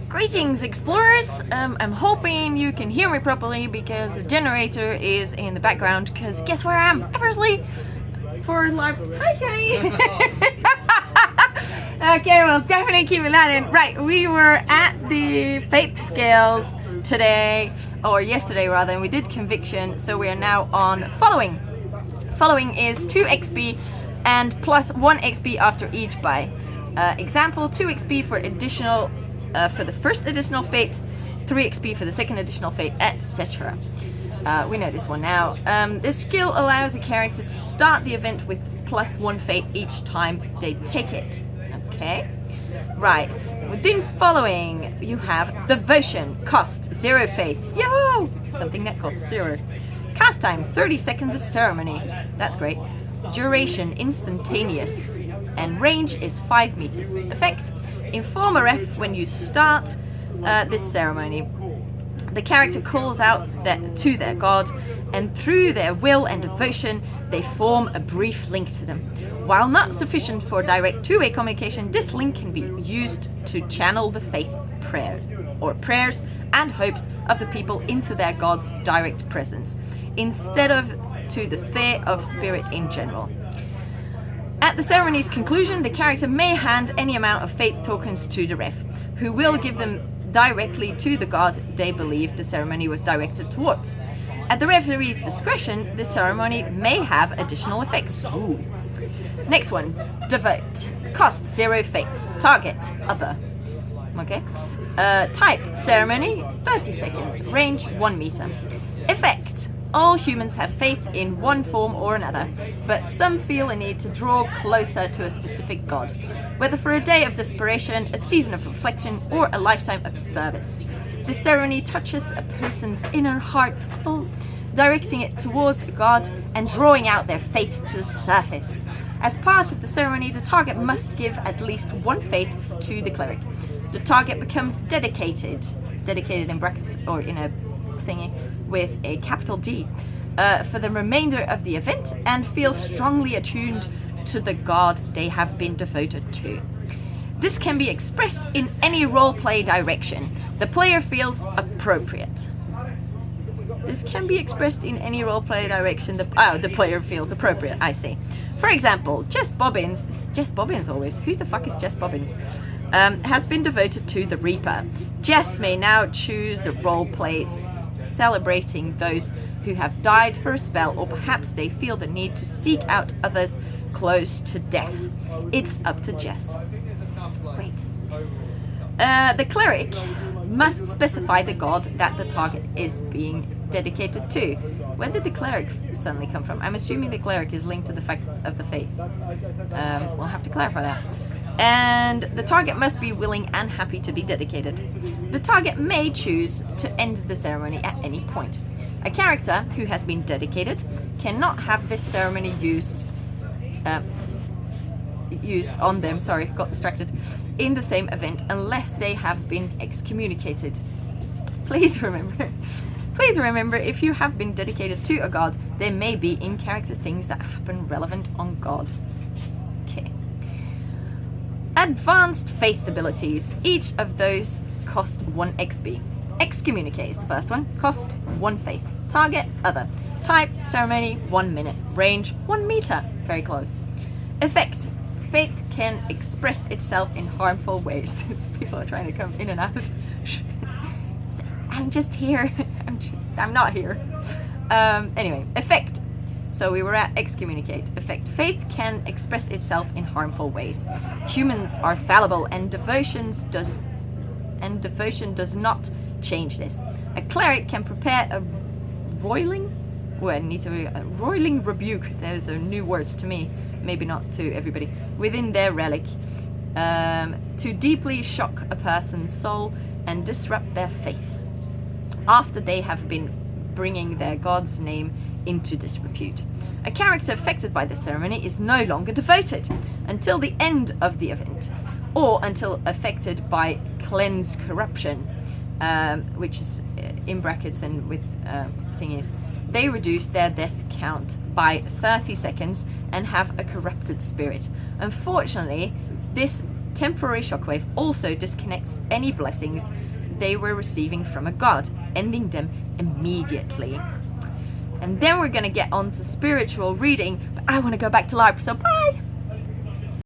Greetings, explorers! I'm hoping you can hear me properly because the generator is in the background. Because guess where I am? Eversley for live. Hi, Jenny. Okay, well, definitely keeping that in. Right, we were at the faith scales today, or yesterday rather, and we did conviction. So we are now on following. Following is 2 XP and plus 1 XP after each buy. Example: 2 XP for additional. For the first additional fate, 3 XP for the second additional fate, etc. We know this one now. This skill allows a character to start the event with plus 1 fate each time they take it. Okay, right. Within following, you have devotion, cost 0 faith. Yo, something that costs 0. Cast time 30 seconds of ceremony. That's great. Duration instantaneous, and range is 5 meters. Effect: inform a ref when you start this ceremony. The character calls out to their god, and through their will and devotion, they form a brief link to them. While not sufficient for direct two-way communication, this link can be used to channel the faith prayers and hopes of the people into their god's direct presence, instead of to the sphere of spirit in general. At the ceremony's conclusion, the character may hand any amount of faith tokens to the ref, who will give them directly to the god they believe the ceremony was directed towards. At the referee's discretion, the ceremony may have additional effects. Ooh. Next one, devote. Cost 0 faith. Target, other. Okay. Type, ceremony, 30 seconds. Range, 1 meter. Effect: all humans have faith in one form or another, but some feel a need to draw closer to a specific god, whether for a day of desperation, a season of reflection, or a lifetime of service. The ceremony touches a person's inner heart, directing it towards a god and drawing out their faith to the surface. As part of the ceremony, the target must give at least 1 faith to the cleric. The target becomes dedicated in brackets or in a thingy with a capital D for the remainder of the event, and feels strongly attuned to the god they have been devoted to. This can be expressed in any roleplay direction the player feels appropriate. This can be expressed in any roleplay direction the player feels appropriate, I see. For example, Jess Bobbins always. Who the fuck is Jess Bobbins? Has been devoted to the Reaper. Jess may now choose the roleplay celebrating those who have died for a spell, or perhaps they feel the need to seek out others close to death. It's up to Jess. Great. The cleric must specify the god that the target is being dedicated to. Where did the cleric suddenly come from? I'm assuming the cleric is linked to the fact of the faith. We'll have to clarify that. And the target must be willing and happy to be dedicated. The target may choose to end the ceremony at any point. A character who has been dedicated cannot have this ceremony used on them, got distracted, in the same event unless they have been excommunicated. Please remember, if you have been dedicated to a god, there may be in-character things that happen relevant on god. Okay. Advanced faith abilities. Each of those cost 1 XP. Excommunicate is the first one. Cost 1 faith. Target, other. Type, ceremony, 1 minute. Range, 1 meter. Very close. Effect: faith can express itself in harmful ways. People are trying to come in and out. I'm just here. I'm not here. Anyway, effect. So we were at excommunicate. Effect: faith can express itself in harmful ways. Humans are fallible, and devotion does not change this. A cleric can prepare a roiling rebuke. Those are new words to me, maybe not to everybody. Within their relic, to deeply shock a person's soul and disrupt their faith, after they have been bringing their god's name into disrepute. A character affected by the ceremony is no longer devoted until the end of the event, or until affected by cleanse corruption, which is in brackets and with thingies. They reduce their death count by 30 seconds and have a corrupted spirit. Unfortunately, this temporary shockwave also disconnects any blessings they were receiving from a god, ending them immediately. And then we're going to get on to spiritual reading, but I want to go back to library, so bye!